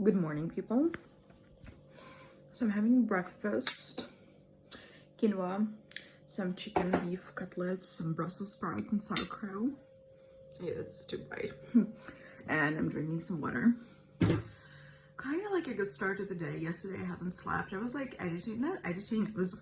Good morning, people. So I'm having breakfast, quinoa, some chicken beef cutlets, some Brussels sprouts and sauerkraut. Yeah, that's too bright. And I'm drinking some water. Kind of like a good start of the day. Yesterday I haven't slept. I was like I was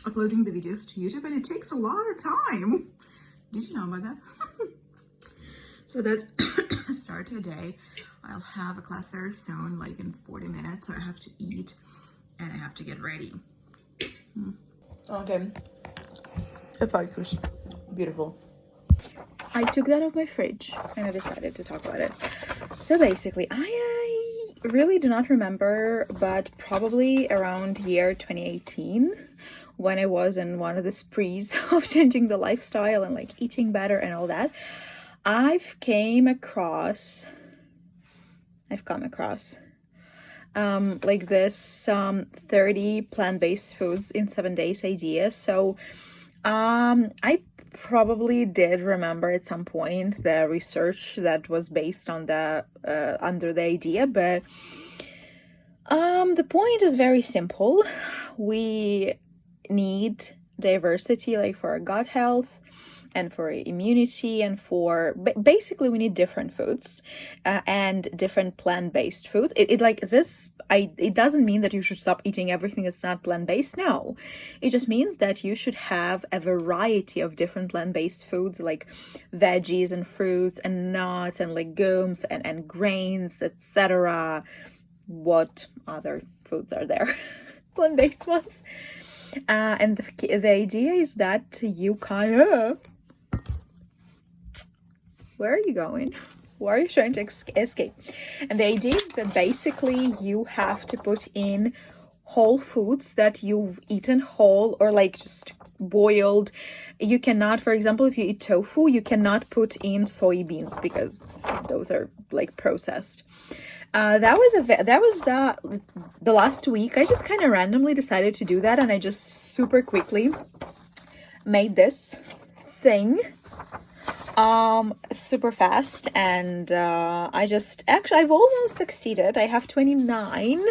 uploading the videos to YouTube, and it takes a lot of time. Did you know about that? So that's start to the day. I'll have a class very soon, like in 40 minutes, so I have to eat and I have to get ready. Okay. Asparagus. Beautiful. I took that off my fridge and I decided to talk about it. So basically, I really do not remember, but probably around year 2018, when I was in one of the sprees of changing the lifestyle and like eating better and all that, I've come across like this 30 plant-based foods in 7 days idea. So I probably did remember at some point the research that was based on the under the idea, but the point is very simple. We need diversity, like for our gut health and for immunity, and for basically we need different foods and different plant-based foods. It doesn't mean that you should stop eating everything that's not plant-based. No, it just means that you should have a variety of different plant-based foods, like veggies and fruits and nuts and legumes and grains, etc. What other foods are there? Plant-based ones. And the idea is that you kind of... Where are you going? Why are you trying to escape? And the idea is that basically you have to put in whole foods that you've eaten whole or like just boiled. You cannot, for example, if you eat tofu, you cannot put in soybeans because those are like processed. That was the last week. I just kind of randomly decided to do that, and I just super quickly made this thing super fast, and I've almost succeeded. I have 29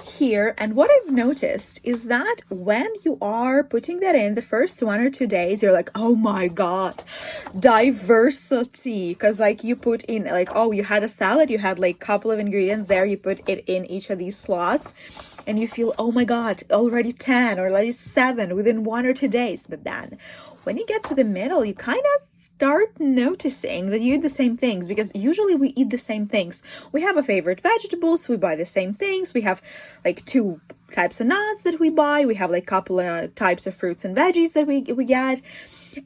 here, and what I've noticed is that when you are putting that in the first 1 or 2 days, you're like, oh my god, diversity, because like you put in like, oh, you had a salad, you had like a couple of ingredients there, you put it in each of these slots, and you feel, oh my god, already 10 or already 7 within 1 or 2 days. But then when you get to the middle, you kind of start noticing that you eat the same things, because usually we eat the same things. We have a favorite vegetables, we buy the same things, we have like 2 types of nuts that we buy, we have like a couple of types of fruits and veggies that we get,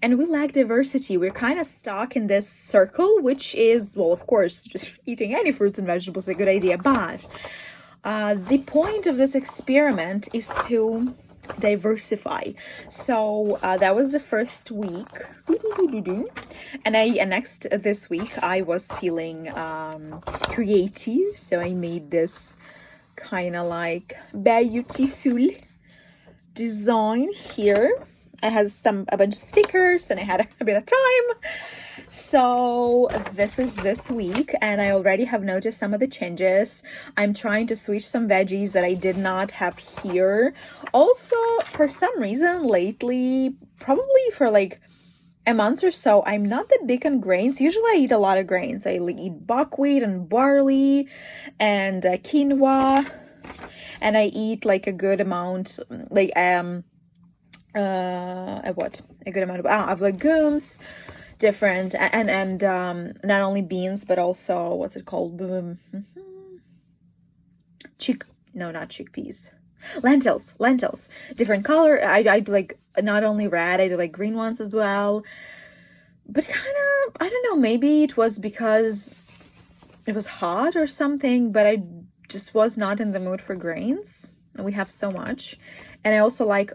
and we lack diversity. We're kind of stuck in this circle, which is, well, of course, just eating any fruits and vegetables is a good idea, but the point of this experiment is to diversify. So that was the first week, and this week I was feeling creative, so I made this kind of like beautiful design here. I had a bunch of stickers and I had a bit of time. So this is this week, and I already have noticed some of the changes. I'm trying to switch some veggies that I did not have here. Also, for some reason lately, probably for like a month or so, I'm not that big on grains. Usually I eat a lot of grains. I eat buckwheat and barley and quinoa, and I eat like a good amount, like a good amount of legumes, different, and not only beans but also what's it called, not chickpeas, lentils, different color. I do like not only red, I do like green ones as well. But kind of, I don't know, maybe it was because it was hot or something, but I just was not in the mood for grains, and we have so much. And I also like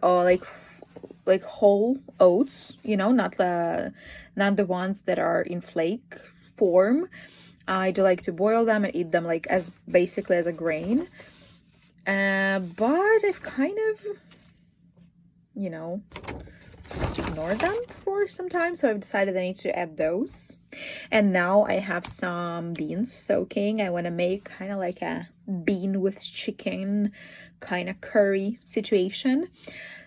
whole oats, not the ones that are in flake form. I do like to boil them and eat them like as basically as a grain. But I've kind of, just ignore them for some time. So I've decided I need to add those. And now I have some beans soaking. I want to make kind of like a bean with chicken kind of curry situation.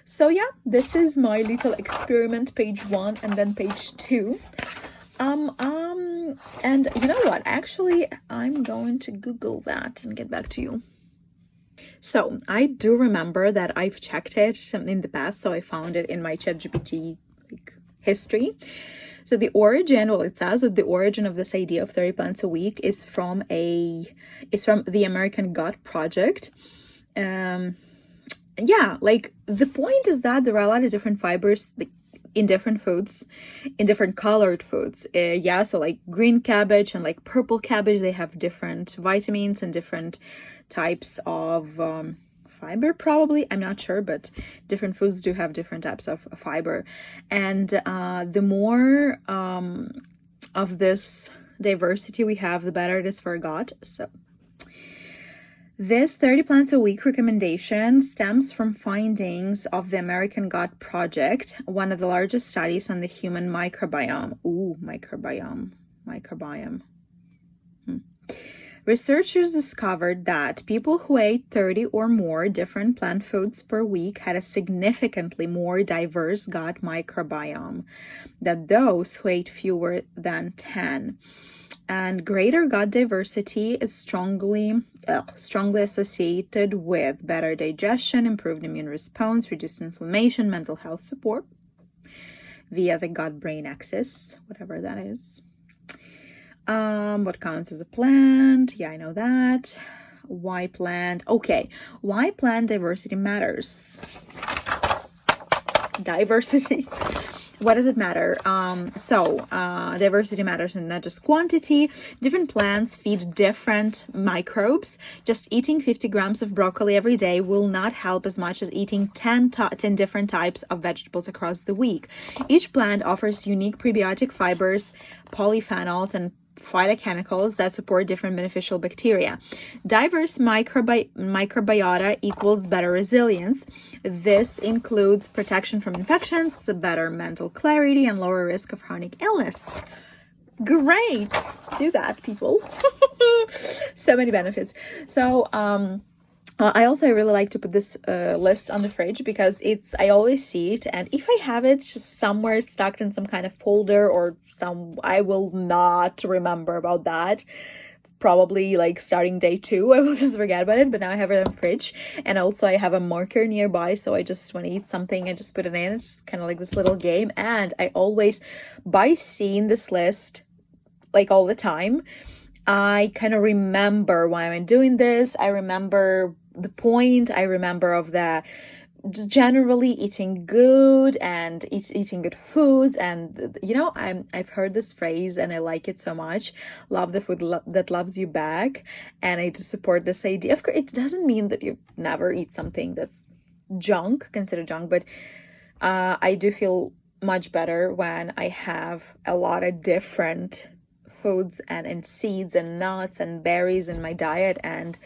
So yeah, this is my little experiment, page 1 and then page 2. And you know what? Actually, I'm going to Google that and get back to you. So I do remember that I've checked it in the past, so I found it in my ChatGPT history. So the origin, well, it says that the origin of this idea of 30 plants a week is from the American Gut Project. Yeah, like the point is that there are a lot of different fibers in different foods, in different colored foods. Yeah, so like green cabbage and like purple cabbage, they have different vitamins and different types of fiber, probably. I'm not sure, but different foods do have different types of fiber. And the more of this diversity we have, the better it is for our gut. So this 30 plants a week recommendation stems from findings of the American Gut Project, one of the largest studies on the human microbiome. Ooh, microbiome. Researchers discovered that people who ate 30 or more different plant foods per week had a significantly more diverse gut microbiome than those who ate fewer than 10. And greater gut diversity is strongly associated with better digestion, improved immune response, reduced inflammation, mental health support via the gut-brain axis, whatever that is. What counts as a plant? Yeah, I know that. Why plant? Okay, why plant diversity matters? Diversity. What does it matter? Diversity matters and not just quantity. Different plants feed different microbes. Just eating 50 grams of broccoli every day will not help as much as eating 10 different types of vegetables across the week. Each plant offers unique prebiotic fibers, polyphenols, and phytochemicals that support different beneficial bacteria. Diverse microbiota equals better resilience. This includes protection from infections, better mental clarity, and lower risk of chronic illness. Great! Do that, people. So many benefits. So, I really like to put this list on the fridge because I always see it, and if I have it just somewhere stuck in some kind of folder or I will not remember about that. Probably like starting day 2, I will just forget about it, but now I have it in the fridge, and also I have a marker nearby, so I just, when I eat something, I just put it in. It's kind of like this little game, and I always, by seeing this list like all the time, I kind of remember why I'm doing this. I remember the point. I remember of the just generally eating good and eating good foods. And you know, I've heard this phrase and I like it so much. Love the food that loves you back. And I just support this idea. Of course, it doesn't mean that you never eat something that's considered junk, but I do feel much better when I have a lot of different foods and seeds and nuts and berries in my diet, and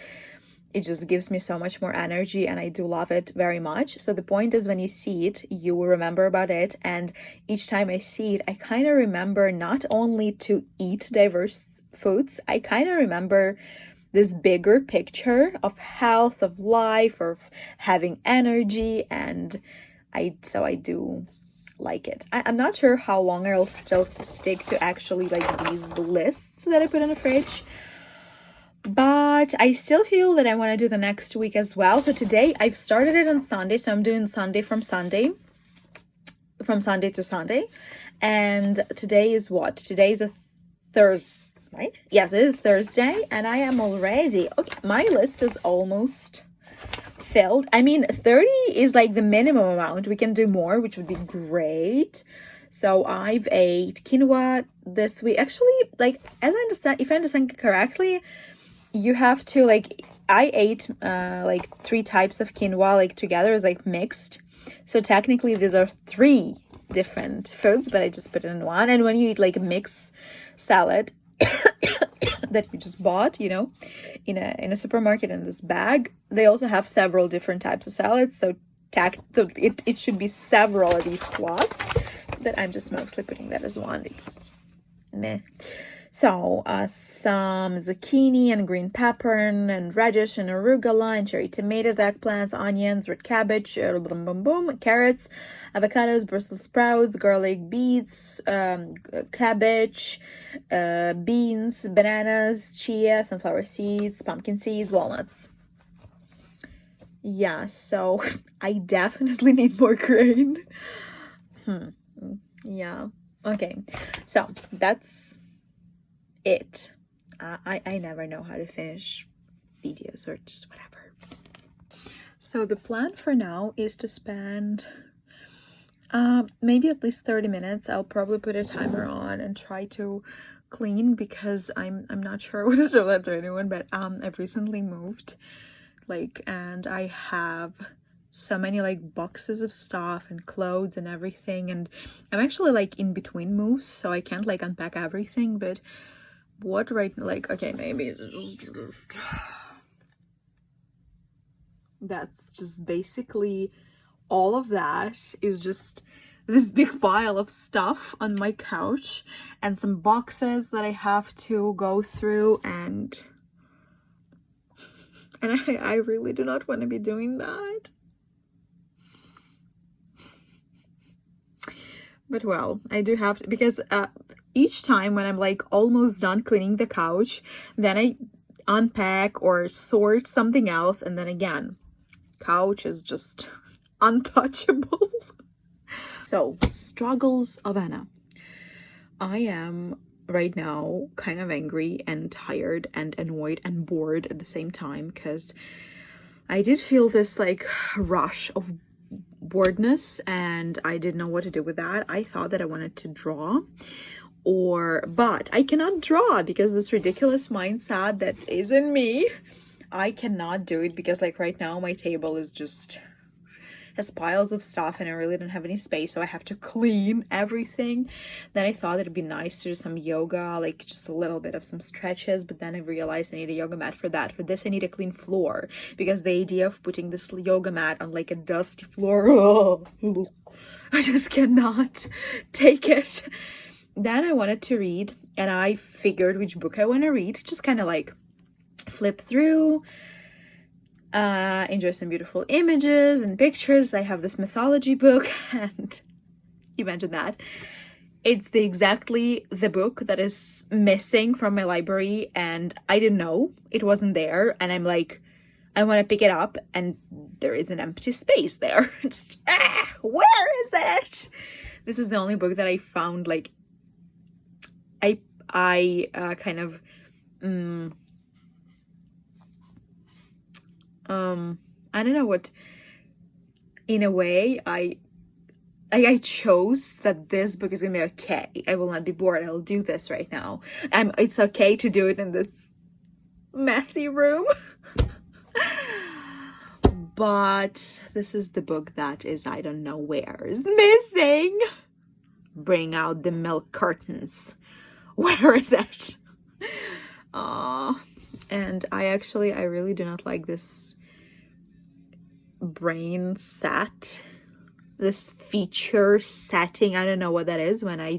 it just gives me so much more energy, and I do love it very much. So the point is, when you see it, you will remember about it, and each time I see it, I kind of remember not only to eat diverse foods, I kind of remember this bigger picture of health, of life, of having energy, and I do like it. I'm not sure how long I'll still stick to actually like these lists that I put in the fridge, but I still feel that I want to do the next week as well. So today I've started it on Sunday, so I'm doing Sunday from Sunday to Sunday. And today is what? Today is a Thursday, right? Yes, it is Thursday, and I am already, okay, my list is almost filled. I mean, 30 is like the minimum amount. We can do more, which would be great. So I've ate quinoa this week. Actually, like, as I understand, if I understand correctly, you have to like, I ate like 3 types of quinoa like together, is like mixed. So technically these are 3 different foods, but I just put it in one. And when you eat like a mixed salad that you just bought, you know, in a supermarket in this bag, they also have several different types of salads. So so it should be several of these slots, but I'm just mostly putting that as one because meh. So some zucchini and green pepper and radish and arugula and cherry tomatoes, eggplants, onions, red cabbage, boom, boom, boom, carrots, avocados, Brussels sprouts, garlic, beets, cabbage, beans, bananas, chia, sunflower seeds, pumpkin seeds, walnuts. Yeah, so I definitely need more grain. Yeah. Okay. So that's it. I never know how to finish videos or just whatever. So the plan for now is to spend maybe at least 30 minutes. I'll probably put a timer on and try to clean because I'm not sure what to show that to anyone, but I've recently moved, like, and I have so many like boxes of stuff and clothes and everything, and I'm actually like in between moves, so I can't like unpack everything, but what like, okay, maybe that's just basically all of that is just this big pile of stuff on my couch and some boxes that I have to go through, and I really do not want to be doing that. But well, I do have to, because each time when I'm like almost done cleaning the couch, then I unpack or sort something else, and then again, couch is just untouchable. So, struggles of Anna. I am right now kind of angry and tired and annoyed and bored at the same time, because I did feel this like rush of boredness and I didn't know what to do with that. I thought that I wanted to draw, but I cannot draw because this ridiculous mindset that is in me, I cannot do it because like right now my table is just has piles of stuff and I really don't have any space, so I have to clean everything. Then I thought it'd be nice to do some yoga, like just a little bit of some stretches, but then I realized I need a yoga mat for that. For this I need a clean floor, because the idea of putting this yoga mat on like a dusty floor, I just cannot take it. Then I wanted to read and I figured which book I want to read, just kind of like flip through, enjoy some beautiful images and pictures. I have this mythology book, and imagine that. It's exactly the book that is missing from my library, and I didn't know it wasn't there. And I'm like, I want to pick it up, and there is an empty space there. Just, where is it? This is the only book that I found, like, I kind of, I don't know what, in a way, I chose that this book is gonna be okay. I will not be bored. I'll do this right now. It's okay to do it in this messy room. But this is the book that is, I don't know where, is missing. Bring out the milk curtains. Where is it? And I really do not like this brain set, this feature setting. I don't know what that is, when I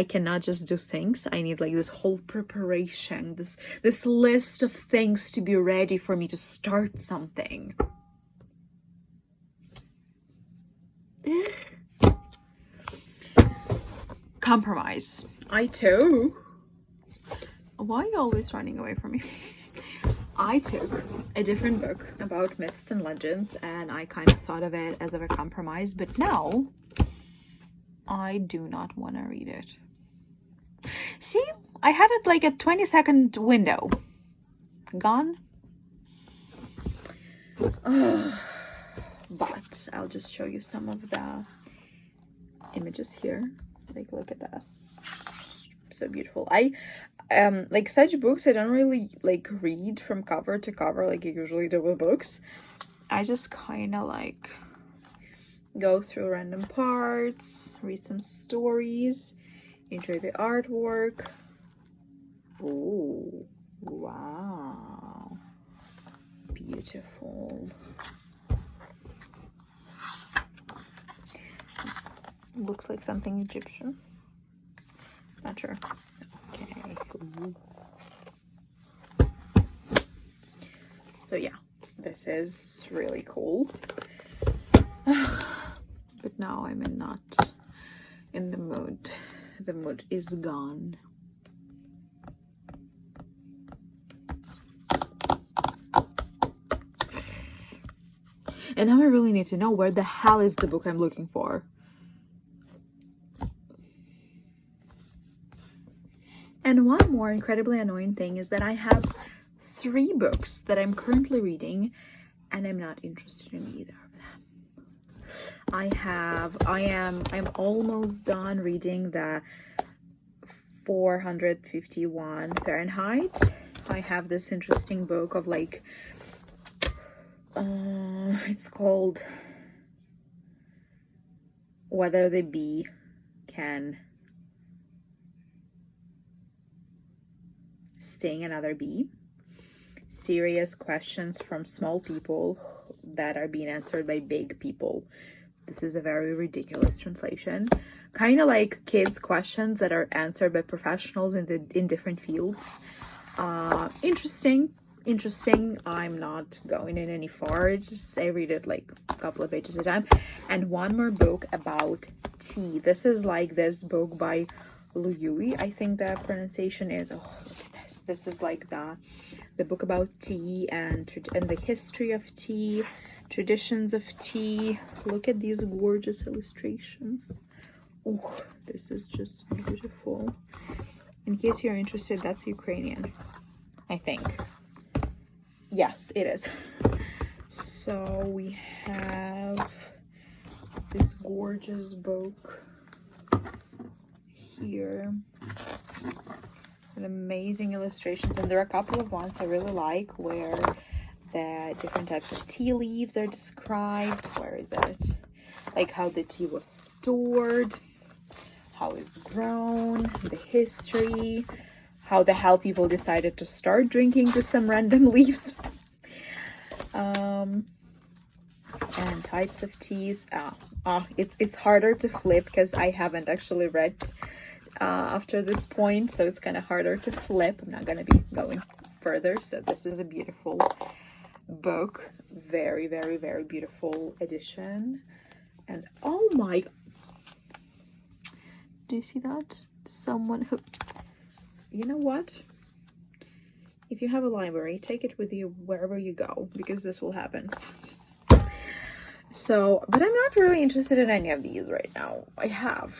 cannot just do things. I need like this whole preparation, this list of things to be ready for me to start something. Compromise. I too. Why are you always running away from me? I took a different book about myths and legends and I kind of thought of it as a compromise, but now I do not want to read it. See, I had it like a 20-second window. Gone. But I'll just show you some of the images here. Like, look at this. So beautiful. I like such books I don't really like read from cover to cover like you usually do with books. I just kind of like go through random parts, read some stories, enjoy the artwork. Oh, wow, beautiful. Looks like something Egyptian. Not sure. Okay. So yeah, this is really cool. But now I'm not in the mood. The mood is gone. And now I really need to know where the hell is the book I'm looking for. And one more incredibly annoying thing is that I have 3 books that I'm currently reading and I'm not interested in either of them. I'm almost done reading the 451 Fahrenheit. I have this interesting book of like, it's called Whether the Bee Can Sting Another Bee. Serious questions from small people that are being answered by big people. This is a very ridiculous translation. Kind of like kids' questions that are answered by professionals in different fields. Interesting. I'm not going in any far. It's just I read it like a couple of pages at a time. And one more book about tea. This is like this book by Luyui. I think the pronunciation is. Oh, look at this. This is like the book about tea and the history of tea, traditions of tea. Look at these gorgeous illustrations. Oh, this is just beautiful. In case you're interested, that's Ukrainian, I think. Yes, it is. So we have this gorgeous book here with amazing illustrations, and there are a couple of ones I really like where the different types of tea leaves are described. Where is it? Like how the tea was stored, how it's grown, the history, how the hell people decided to start drinking just some random leaves. And types of teas. It's harder to flip because I haven't actually read after this point, so it's kind of harder to flip. I'm not gonna be going further. So this is a beautiful book, very, very, very beautiful edition. And oh my, do you see that? Someone who, you know what? If you have a library, take it with you wherever you go, because this will happen. So, but I'm not really interested in any of these right now. I have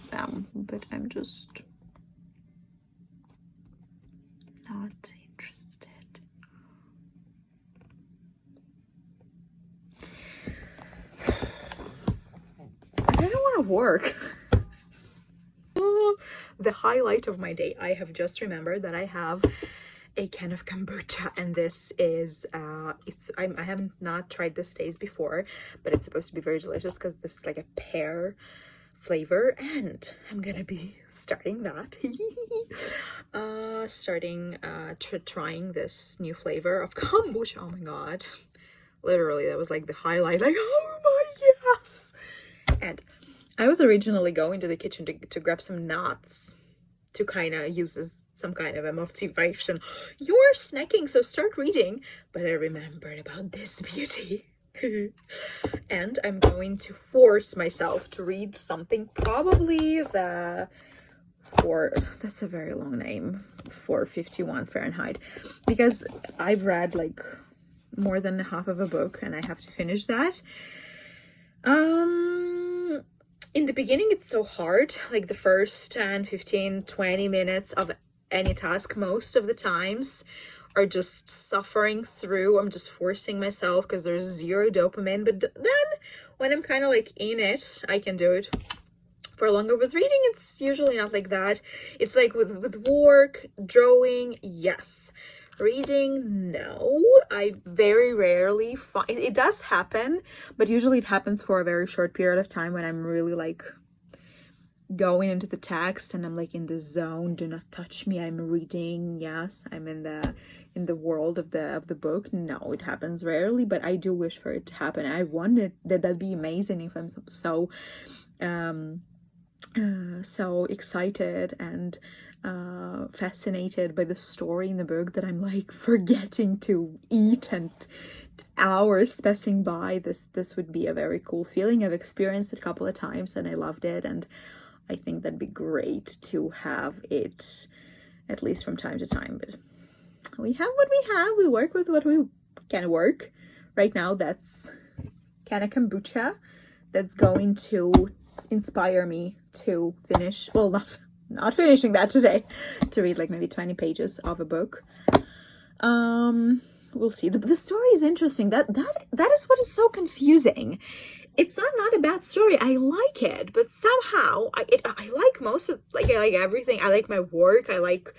them, but I'm just not interested. I don't want to work. The highlight of my day, I have just remembered that I have a can of kombucha, and this is I haven't not tried this taste before, but it's supposed to be very delicious because this is like a pear flavor, and I'm gonna be starting that. Trying this new flavor of kombucha. Oh my god, literally that was like the highlight, like, oh my yes. And I was originally going to the kitchen to grab some nuts to kind of use as some kind of a motivation. You're snacking, so start reading. But I remembered about this beauty. And I'm going to force myself to read something, probably that's a very long name, 451 Fahrenheit, because I've read like more than half of a book and I have to finish that. In the beginning, it's so hard, like the first 10, 15, 20 minutes of any task, most of the times are just suffering through. I'm just forcing myself because there's zero dopamine. But then when I'm kind of like in it, I can do it for longer. With reading, it's usually not like that. It's like with work, drawing, yes. Reading, no. I very rarely find it does happen, but usually it happens for a very short period of time when I'm really like going into the text and I'm like in the zone. Do not touch me. I'm reading. Yes, I'm in the world of the book. No, it happens rarely, but I do wish for it to happen. I wanted that'd be amazing if I'm so so excited and fascinated by the story in the book that I'm like forgetting to eat and hours passing by. This would be a very cool feeling. I've experienced it a couple of times and I loved it, and I think that'd be great to have it at least from time to time. But we have what we have. We work with what we can work. Right now, that's can of kombucha that's going to inspire me to finish, well, not finishing that today, to read like maybe 20 pages of a book. We'll see. The story is interesting. That is what is so confusing. It's not a bad story. I like it, but somehow I like most of, like, I like everything. I like my work. I like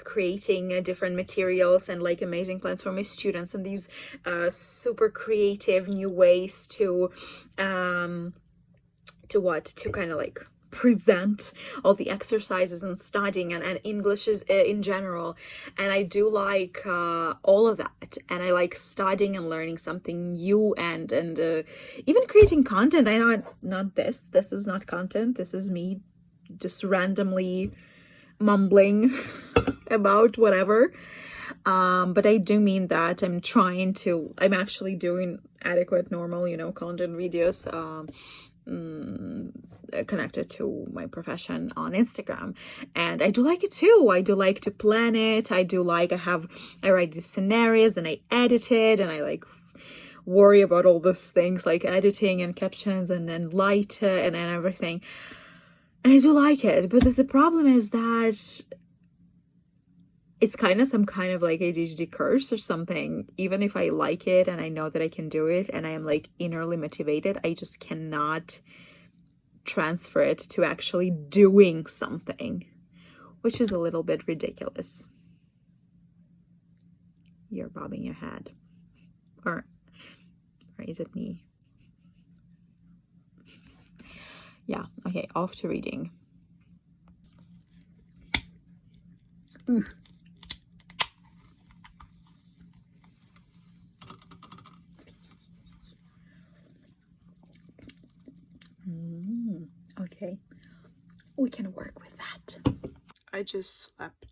creating different materials and like amazing plans for my students and these super creative new ways to kind of like present all the exercises and studying and English is in general, and I do like all of that, and I like studying and learning something new and even creating content. I know not this is not content, this is me just randomly mumbling about whatever, but I do mean that I'm actually doing adequate normal content videos connected to my profession on Instagram, and I do like it too. I do like to plan it. I write these scenarios and I edit it, and I like worry about all those things like editing and captions and then light and everything, and I do like it. But the problem is that it's kind of some kind of like ADHD curse or something. Even if I like it and I know that I can do it and I am like innerly motivated, I just cannot transfer it to actually doing something, which is a little bit ridiculous. You're bobbing your head, or is it me? Yeah, okay, off to reading. Okay, we can work with that. I just slept